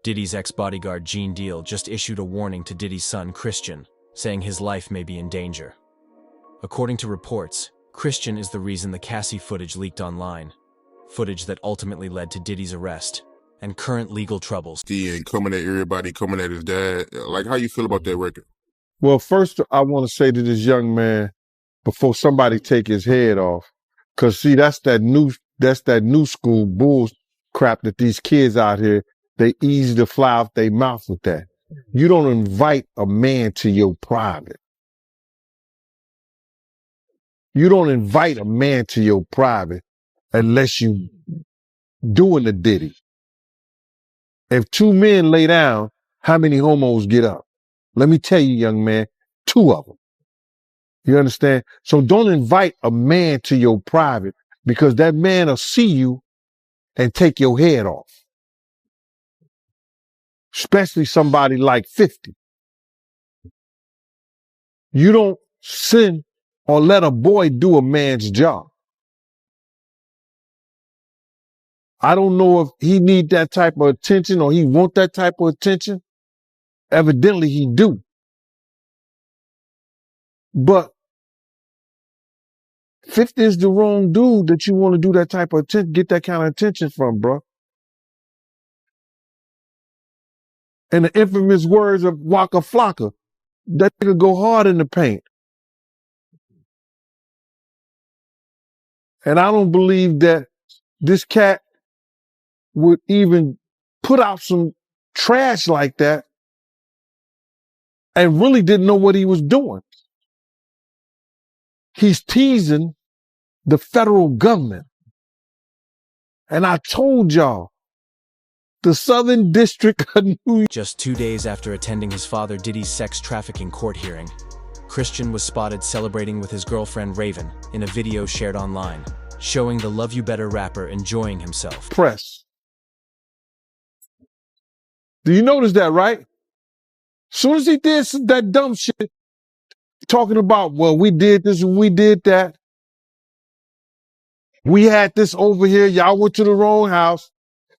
Diddy's ex-bodyguard Gene Deal just issued a warning to Diddy's son, Christian, saying his life may be in danger. According to reports, Christian is the reason the Cassie footage leaked online, footage that ultimately led to Diddy's arrest and current legal troubles. And coming at everybody, coming at his dad. Like, how you feel about that record? Well, first, I want to say to this young man, before somebody take his head off, because see, that's that new school bull crap that these kids out here, they easy to fly out their mouth with that. You don't invite a man to your private. You don't invite a man to your private unless you doing the Diddy. If two men lay down, how many homos get up? Let me tell you, young man, 2 of them. You understand? So don't invite a man to your private, because that man will see you and take your head off. Especially somebody like 50. You don't send or let a boy do a man's job. I don't know if he need that type of attention or he want that type of attention. Evidently he do. But 50 is the wrong dude that you want to do that type of attention, get that kind of attention from, bro. In the infamous words of Waka Flocka, that nigga go hard in the paint. And I don't believe that this cat would even put out some trash like that and really didn't know what he was doing. He's teasing the federal government. And I told y'all, the Southern District of New York. Just 2 days after attending his father Diddy's sex trafficking court hearing, Christian was spotted celebrating with his girlfriend Raven in a video shared online, showing the Love You Better rapper enjoying himself. Press. Do you notice that, right? Soon as he did that dumb shit, talking about, well, we did this and we did that. We had this over here. Y'all went to the wrong house.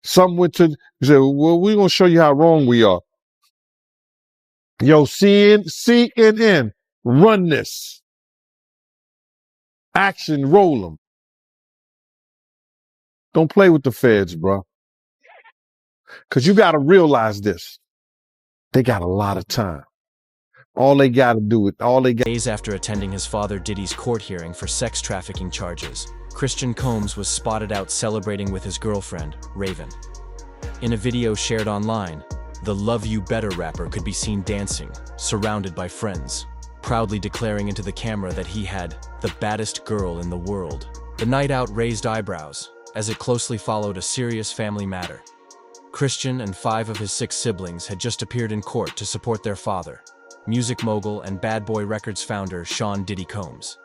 Some went to, he said, well, we're going to show you how wrong we are. Yo, CNN, run this. Action, roll them. Don't play with the feds, bro. Because you got to realize this. They got a lot of time. All they got to do it. Days after attending his father Diddy's court hearing for sex trafficking charges, Christian Combs was spotted out celebrating with his girlfriend, Raven. In a video shared online, the Love You Better rapper could be seen dancing, surrounded by friends, proudly declaring into the camera that he had the baddest girl in the world. The night out raised eyebrows, as it closely followed a serious family matter. Christian and 5 of his 6 siblings had just appeared in court to support their father, music mogul and Bad Boy Records founder Sean Diddy Combs.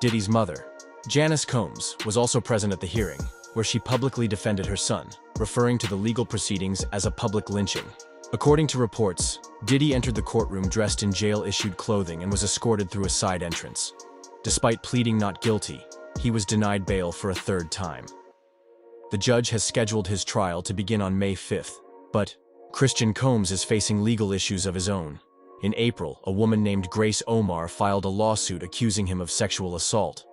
Diddy's mother, Janice Combs, was also present at the hearing, where she publicly defended her son, referring to the legal proceedings as a public lynching. According to reports, Diddy entered the courtroom dressed in jail-issued clothing and was escorted through a side entrance. Despite pleading not guilty, he was denied bail for a 3rd time. The judge has scheduled his trial to begin on May 5th, but Christian Combs is facing legal issues of his own. In April, a woman named Grace Omar filed a lawsuit accusing him of sexual assault.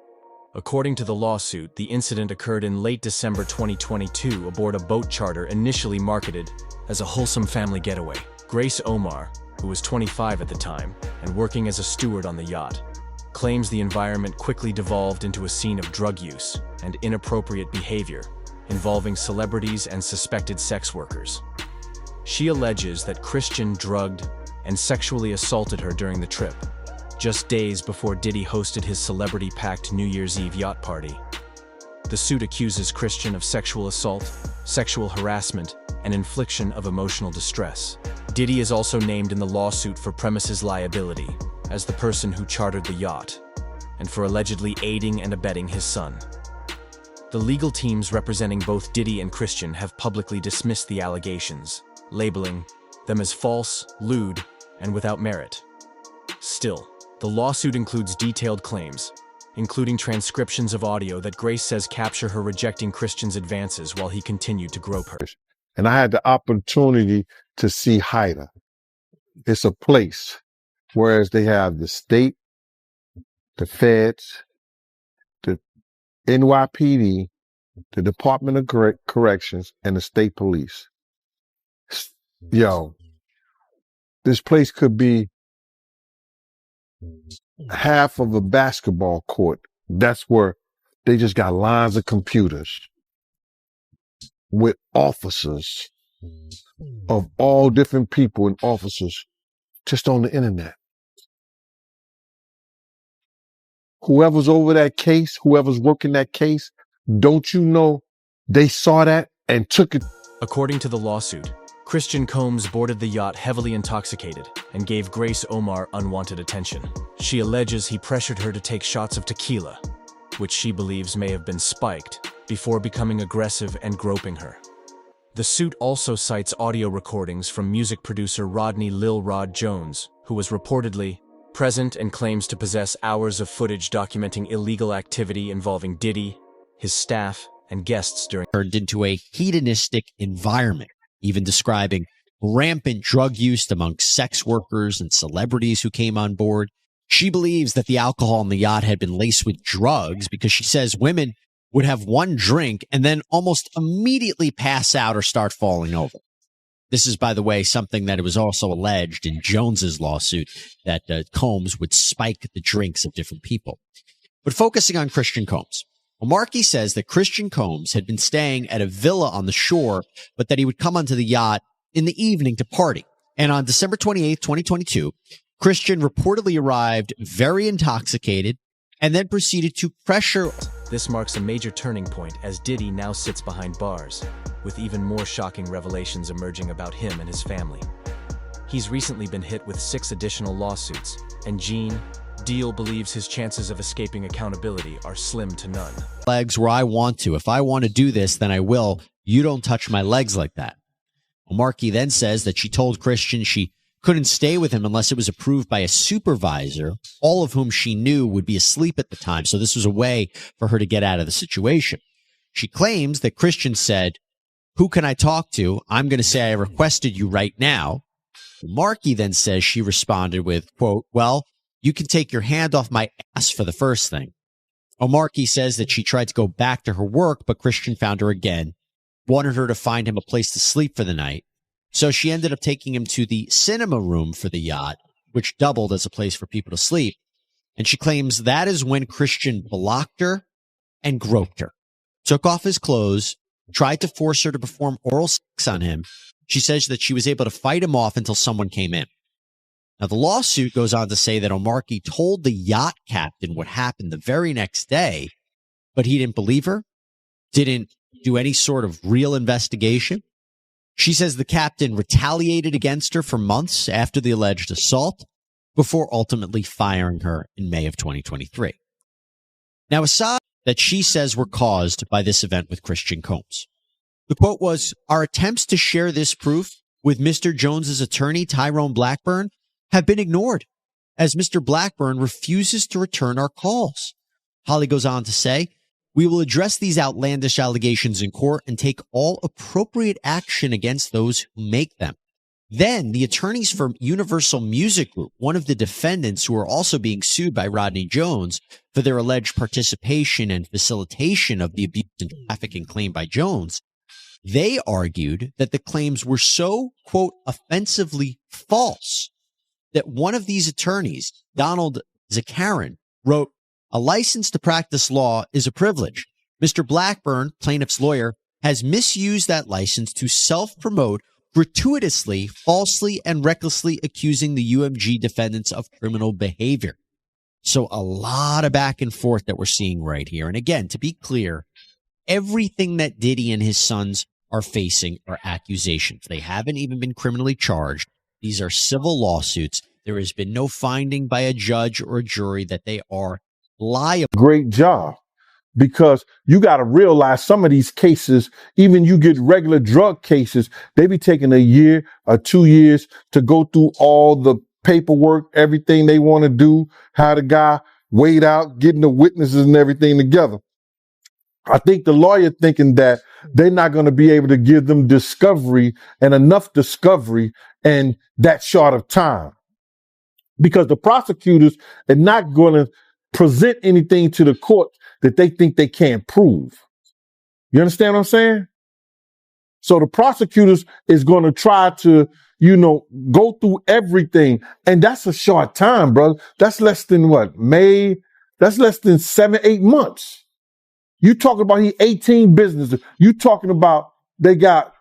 According to the lawsuit, the incident occurred in late December 2022 aboard a boat charter initially marketed as a wholesome family getaway. Grace Omar, who was 25 at the time and working as a steward on the yacht, claims the environment quickly devolved into a scene of drug use and inappropriate behavior involving celebrities and suspected sex workers. She alleges that Christian drugged and sexually assaulted her during the trip, just days before Diddy hosted his celebrity-packed New Year's Eve yacht party. The suit accuses Christian of sexual assault, sexual harassment, and infliction of emotional distress. Diddy is also named in the lawsuit for premises liability, as the person who chartered the yacht, and for allegedly aiding and abetting his son. The legal teams representing both Diddy and Christian have publicly dismissed the allegations, labeling them as false, lewd, and without merit. Still, the lawsuit includes detailed claims, including transcriptions of audio that Grace says capture her rejecting Christian's advances while he continued to grope her. and I had the opportunity to see Haida. It's a place, whereas they have the state, the feds, the NYPD, the Department of Corrections, and the state police. Yo, this place could be half of a basketball court. That's where they just got lines of computers with officers of all different people and officers just on the internet. Whoever's over that case, whoever's working that case, don't you know they saw that and took it? According to the lawsuit, Christian Combs boarded the yacht heavily intoxicated and gave Grace Omar unwanted attention. She alleges he pressured her to take shots of tequila, which she believes may have been spiked, before becoming aggressive and groping her. The suit also cites audio recordings from music producer Rodney Lil Rod Jones, who was reportedly present and claims to possess hours of footage documenting illegal activity involving Diddy, his staff, and guests during turned into a hedonistic environment, even describing rampant drug use among sex workers and celebrities who came on board. She believes that the alcohol on the yacht had been laced with drugs because she says women would have one drink and then almost immediately pass out or start falling over. This is, by the way, something that it was also alleged in Jones's lawsuit, that Combs would spike the drinks of different people. But focusing on Christian Combs, Markey says that Christian Combs had been staying at a villa on the shore, but that he would come onto the yacht in the evening to party. And on December 28th, 2022, Christian reportedly arrived very intoxicated and then proceeded to pressure. This marks a major turning point as Diddy now sits behind bars, with even more shocking revelations emerging about him and his family. He's recently been hit with 6 additional lawsuits, and Gene Deal believes his chances of escaping accountability are slim to none. Legs where I want to. If I want to do this, then I will. You don't touch my legs like that. Markey then says that she told Christian she couldn't stay with him unless it was approved by a supervisor, all of whom she knew would be asleep at the time. So this was a way for her to get out of the situation. She claims that Christian said, "Who can I talk to? I'm going to say I requested you right now." Markey then says she responded with, quote, "Well, you can take your hand off my ass for the first thing." Markey says that she tried to go back to her work, but Christian found her again, wanted her to find him a place to sleep for the night. So she ended up taking him to the cinema room for the yacht, which doubled as a place for people to sleep. And she claims that is when Christian blocked her and groped her, took off his clothes, tried to force her to perform oral sex on him. She says that she was able to fight him off until someone came in. Now, the lawsuit goes on to say that Markey told the yacht captain what happened the very next day, but he didn't believe her, didn't do any sort of real investigation. She says the captain retaliated against her for months after the alleged assault before ultimately firing her in May of 2023. Now, aside that she says were caused by this event with Christian Combs, the quote was, "Our attempts to share this proof with Mr. Jones's attorney, Tyrone Blackburn, have been ignored as Mr. Blackburn refuses to return our calls." Holly goes on to say, "We will address these outlandish allegations in court and take all appropriate action against those who make them." Then the attorneys for Universal Music Group, one of the defendants who are also being sued by Rodney Jones for their alleged participation and facilitation of the abuse and trafficking claimed by Jones, they argued that the claims were so, quote, offensively false that one of these attorneys, Donald Zakarin, wrote, "A license to practice law is a privilege. Mr. Blackburn, plaintiff's lawyer, has misused that license to self-promote, gratuitously, falsely, and recklessly accusing the UMG defendants of criminal behavior." So a lot of back and forth that we're seeing right here. And again, to be clear, everything that Diddy and his sons are facing are accusations. They haven't even been criminally charged. These are civil lawsuits. There has been no finding by a judge or a jury that they are liable. Great job. Because you got to realize some of these cases, even you get regular drug cases, they be taking a year or 2 years to go through all the paperwork, everything they want to do, how the guy weighed out, getting the witnesses and everything together. I think the lawyer thinking that they're not going to be able to give them discovery and enough discovery in that short of time. Because the prosecutors are not going to present anything to the court that they think they can't prove. You understand what I'm saying? So the prosecutors is going to try to, go through everything. And that's a short time, bro. That's less than May? That's less than 7-8 months. You talking about 18 businesses. You talking about they got,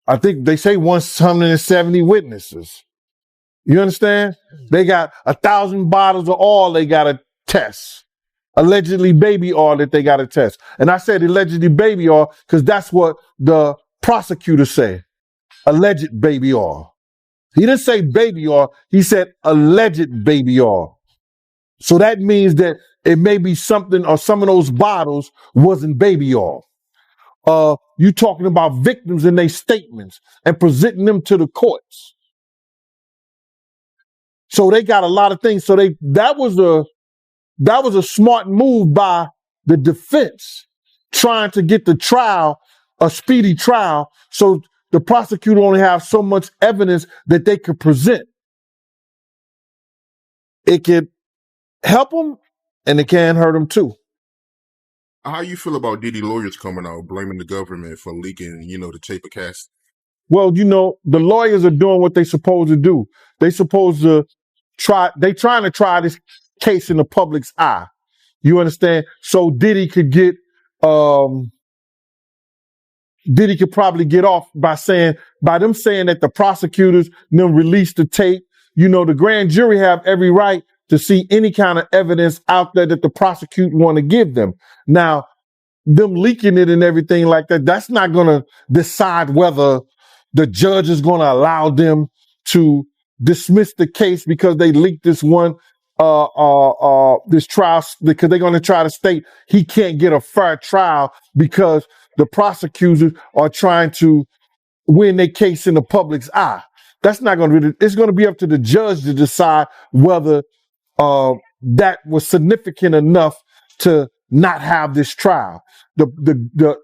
I think they say 170 witnesses. You understand? They got 1,000 bottles of oil they got to test. Allegedly baby oil that they got to test. And I said allegedly baby oil because that's what the prosecutor said. Alleged baby oil. He didn't say baby oil. He said alleged baby oil. So that means that it may be something or some of those bottles wasn't baby oil. You talking about victims and their statements and presenting them to the courts. So they got a lot of things. So that was a smart move by the defense trying to get the trial, a speedy trial, so the prosecutor only have so much evidence that they could present. It could help them and it can hurt them too. How you feel about Diddy lawyers coming out blaming the government for leaking, the tape of Cass? Well, the lawyers are doing what they're supposed to do. They supposed to trying to try this case in the public's eye. You understand? So Diddy could probably get off by them saying that the prosecutors them released the tape. The grand jury have every right to see any kind of evidence out there that the prosecutor want to give them. Now, them leaking it and everything like that, that's not going to decide whether the judge is going to allow them to dismiss the case because they leaked this this trial, because they're going to try to state he can't get a fair trial because the prosecutors are trying to win their case in the public's eye. That's not going to be, it's going to be up to the judge to decide whether that was significant enough to not have this trial.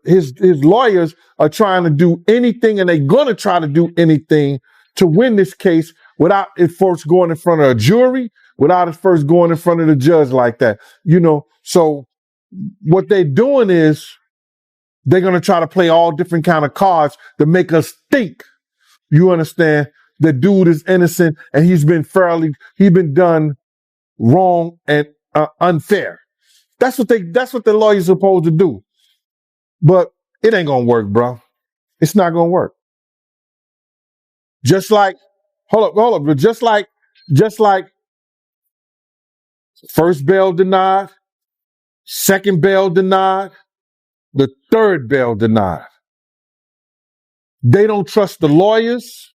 His lawyers are trying to do anything, and they're going to try to do anything to win this case without it first going in front of a jury, without it first going in front of the judge like that. So what they're doing is they're going to try to play all different kind of cards to make us think, you understand, the dude is innocent and he's been done wrong and unfair. That's what the lawyer's supposed to do. But it ain't gonna work, bro. It's not gonna work. Just like, hold up, but just like first bail denied, second bail denied, the third bail denied. They don't trust the lawyers,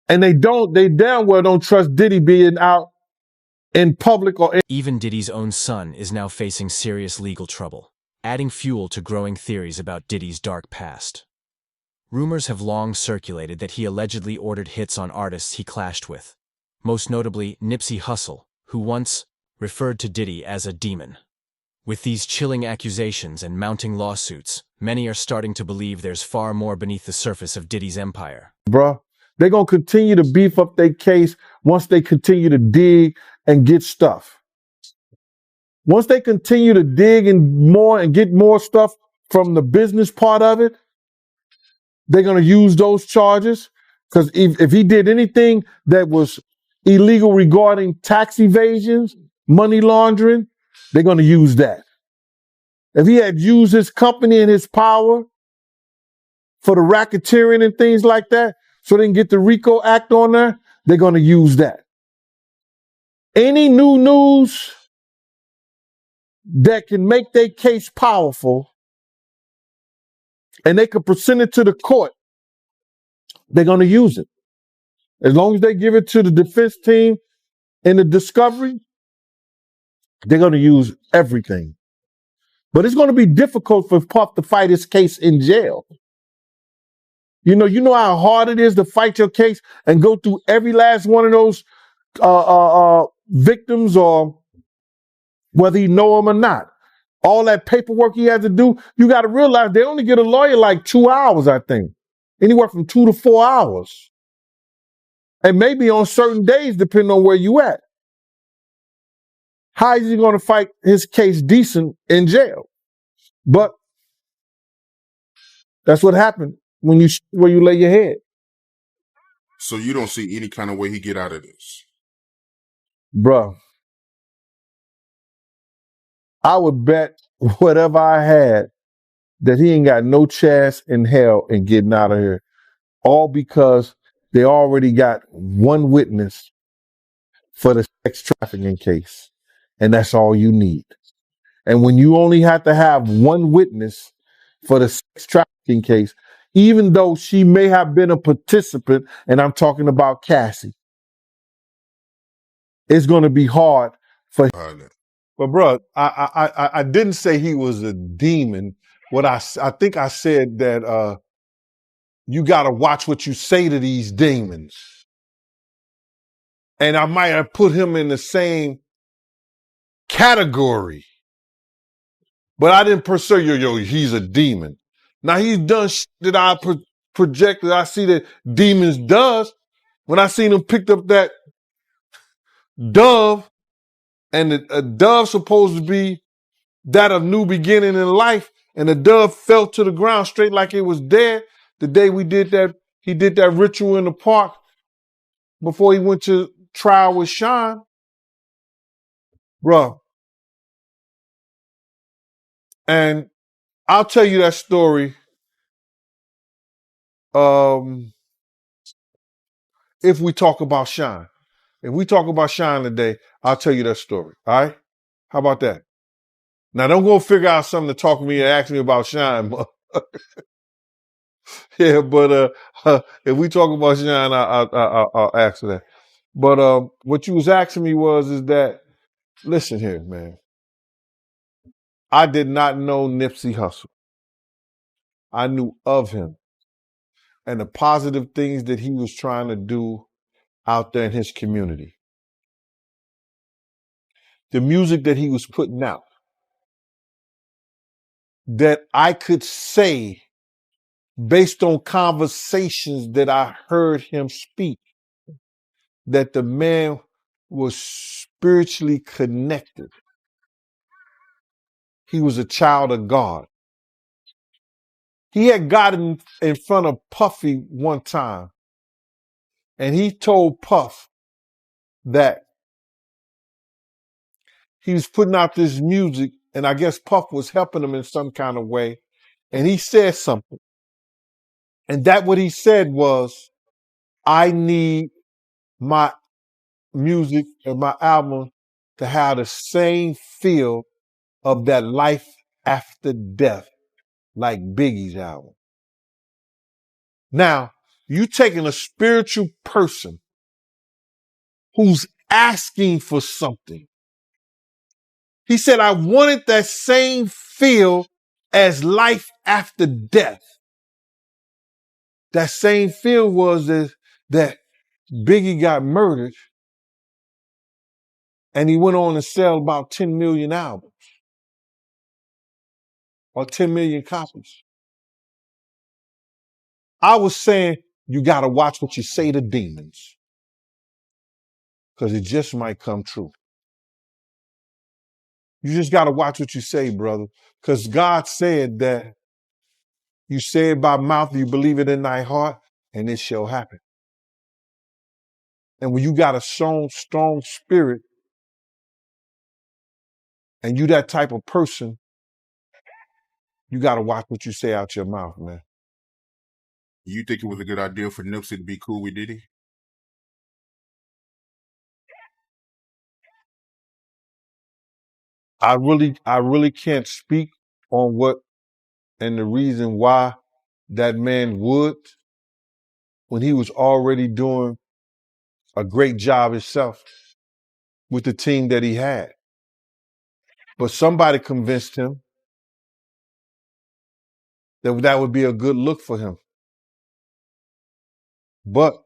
and they damn well don't trust Diddy being out in public or Even Diddy's own son is now facing serious legal trouble, adding fuel to growing theories about Diddy's dark past. Rumors have long circulated that he allegedly ordered hits on artists he clashed with, most notably Nipsey Hussle, who once referred to Diddy as a demon. With these chilling accusations and mounting lawsuits, many are starting to believe there's far more beneath the surface of Diddy's empire. Bruh, they're going to continue to beef up their case once they continue to dig and get stuff. Once they continue to dig and get more stuff from the business part of it, they're going to use those charges. Because if he did anything that was illegal regarding tax evasions, money laundering, they're going to use that. If he had used his company and his power for the racketeering and things like that, so they can get the RICO Act on there, they're going to use that. Any new news that can make their case powerful and they can present it to the court, they're going to use it. As long as they give it to the defense team in the discovery, they're going to use everything. But it's going to be difficult for Puff to fight his case in jail. You know how hard it is to fight your case and go through every last one of those victims, or whether you know them or not. All that paperwork he had to do, you got to realize they only get a lawyer like 2 hours, I think. Anywhere from 2 to 4 hours. And maybe on certain days, depending on where you at. How is he going to fight his case decent in jail? But that's what happened when where you lay your head. So you don't see any kind of way he get out of this? Bruh, I would bet whatever I had that he ain't got no chance in hell in getting out of here. All because they already got one witness for the sex trafficking case. And that's all you need. And when you only have to have one witness for the sex trafficking case, even though she may have been a participant, and I'm talking about Cassie, it's going to be hard for him. But bro, I didn't say he was a demon. What I think I said that you got to watch what you say to these demons. And I might have put him in the same category. But I didn't per se, he's a demon. Now he's done shit that I projected. I see that demons does. When I seen him picked up that dove, and a dove supposed to be that of new beginning in life, and the dove fell to the ground straight like it was dead. The day we did that, he did that ritual in the park before he went to trial with Sean. Bruh. And I'll tell you that story if we talk about Sean. If we talk about Sean today, I'll tell you that story. All right? How about that? Now, don't go figure out something to talk to me and ask me about Sean. Yeah, but if we talk about Sean, I'll answer that. But what you was asking me is that, listen here, man. I did not know Nipsey Hussle. I knew of him and the positive things that he was trying to do out there in his community. The music that he was putting out. That I could say, based on conversations that I heard him speak, that the man was spiritually connected. He was a child of God. He had gotten in front of Puffy one time, and he told Puff that he was putting out this music, and I guess Puff was helping him in some kind of way, and he said something. And that what he said was, I need my music and my album to have the same feel of that life after death, like Biggie's album. Now, you taking a spiritual person who's asking for something. He said, I wanted that same feel as life after death. That same feel was that Biggie got murdered and he went on to sell about 10 million albums or 10 million copies. I was saying, you got to watch what you say to demons because it just might come true. You just got to watch what you say, brother, because God said that you say it by mouth, you believe it in thy heart, and it shall happen. And when you got a strong spirit and you that type of person, you got to watch what you say out your mouth, man. You think it was a good idea for Nipsey to be cool with Diddy? I really can't speak on what and the reason why that man would when he was already doing a great job himself with the team that he had. But somebody convinced him that would be a good look for him. But